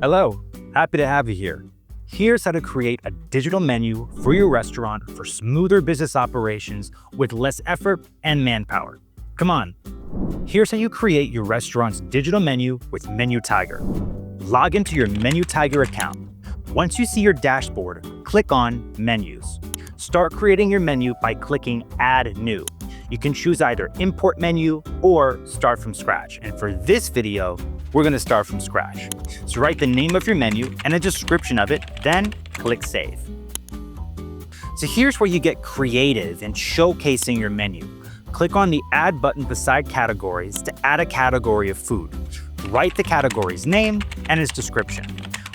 Hello, happy to have you here. Here's how to create a digital menu for your restaurant for smoother business operations with less effort and manpower. Come on. Here's how you create your restaurant's digital menu with Menu Tiger. Log into your Menu Tiger account. Once you see your dashboard, click on Menus. Start creating your menu by clicking Add New. You can choose either Import Menu or Start from Scratch. And for this video, we're going to start from scratch. So write the name of your menu and a description of it, then click Save. So here's where you get creative in showcasing your menu. Click on the Add button beside categories to add a category of food. Write the category's name and its description.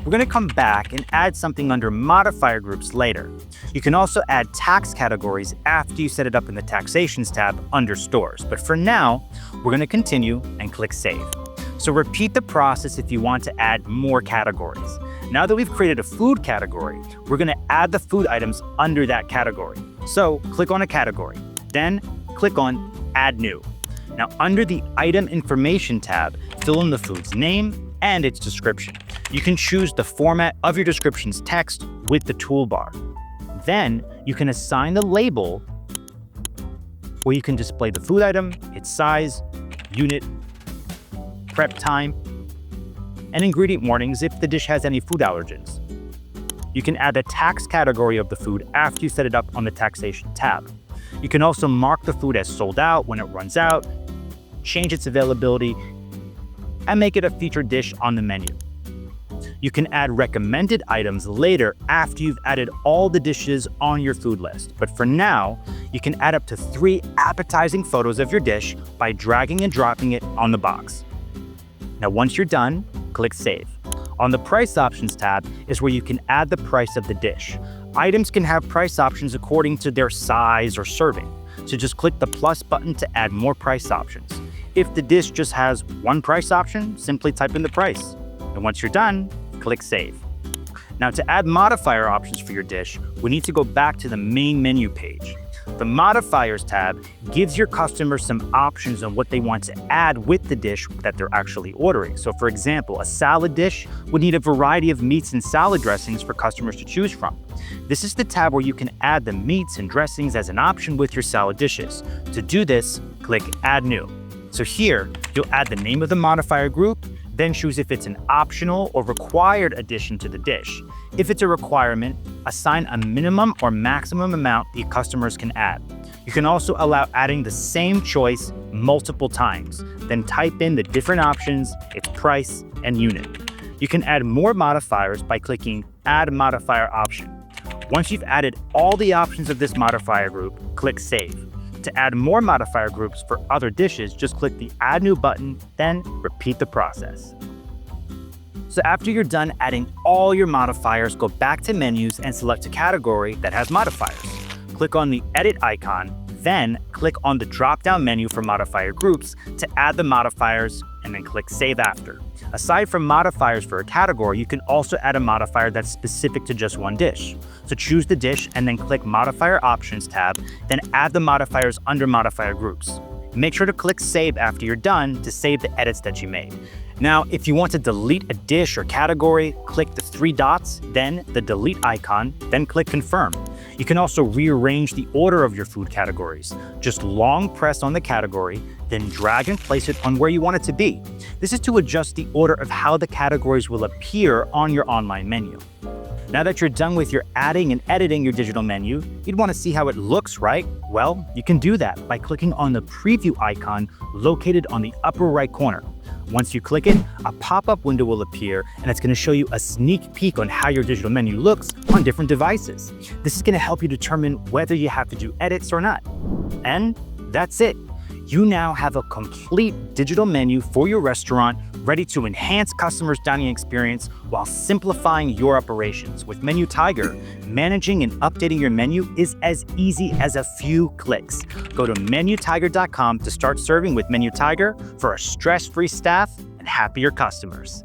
We're going to come back and add something under modifier groups later. You can also add tax categories after you set it up in the Taxations tab under Stores. But for now, we're going to continue and click Save. So repeat the process if you want to add more categories. Now that we've created a food category, we're going to add the food items under that category. So click on a category, then click on Add New. Now under the Item Information tab, fill in the food's name and its description. You can choose the format of your description's text with the toolbar. Then you can assign the label where you can display the food item, its size, unit, prep time, and ingredient warnings if the dish has any food allergens. You can add the tax category of the food after you set it up on the Taxation tab. You can also mark the food as sold out when it runs out, change its availability, and make it a featured dish on the menu. You can add recommended items later after you've added all the dishes on your food list. But for now, you can add up to 3 appetizing photos of your dish by dragging and dropping it on the box. Now, once you're done, click Save. On the Price Options tab is where you can add the price of the dish. Items can have price options according to their size or serving, so just click the plus button to add more price options. If the dish just has one price option, simply type in the price. And once you're done, click Save. Now, to add modifier options for your dish, we need to go back to the main menu page. The Modifiers tab gives your customers some options on what they want to add with the dish that they're actually ordering. So for example, a salad dish would need a variety of meats and salad dressings for customers to choose from. This is the tab where you can add the meats and dressings as an option with your salad dishes. To do this, click Add New. So here, you'll add the name of the modifier group, then choose if it's an optional or required addition to the dish. If it's a requirement, assign a minimum or maximum amount the customers can add. You can also allow adding the same choice multiple times, then type in the different options, its price, and unit. You can add more modifiers by clicking Add Modifier Option. Once you've added all the options of this modifier group, click Save. To add more modifier groups for other dishes, just click the Add New button, then repeat the process. So after you're done adding all your modifiers, go back to Menus and select a category that has modifiers. Click on the Edit icon, then click on the drop-down menu for modifier groups to add the modifiers, and then click Save after. Aside from modifiers for a category, you can also add a modifier that's specific to just one dish. So choose the dish and then click Modifier Options tab, then add the modifiers under modifier groups. Make sure to click Save after you're done to save the edits that you made. Now, if you want to delete a dish or category, click the 3 dots, then the delete icon, then click Confirm. You can also rearrange the order of your food categories. Just long press on the category, then drag and place it on where you want it to be. This is to adjust the order of how the categories will appear on your online menu. Now that you're done with your adding and editing your digital menu, you'd want to see how it looks, right? Well, you can do that by clicking on the preview icon located on the upper right corner. Once you click it, a pop-up window will appear and it's going to show you a sneak peek on how your digital menu looks on different devices. This is going to help you determine whether you have to do edits or not. And that's it. You now have a complete digital menu for your restaurant ready to enhance customers' dining experience while simplifying your operations. With Menu Tiger, managing and updating your menu is as easy as a few clicks. Go to menutiger.com to start serving with Menu Tiger for a stress-free staff and happier customers.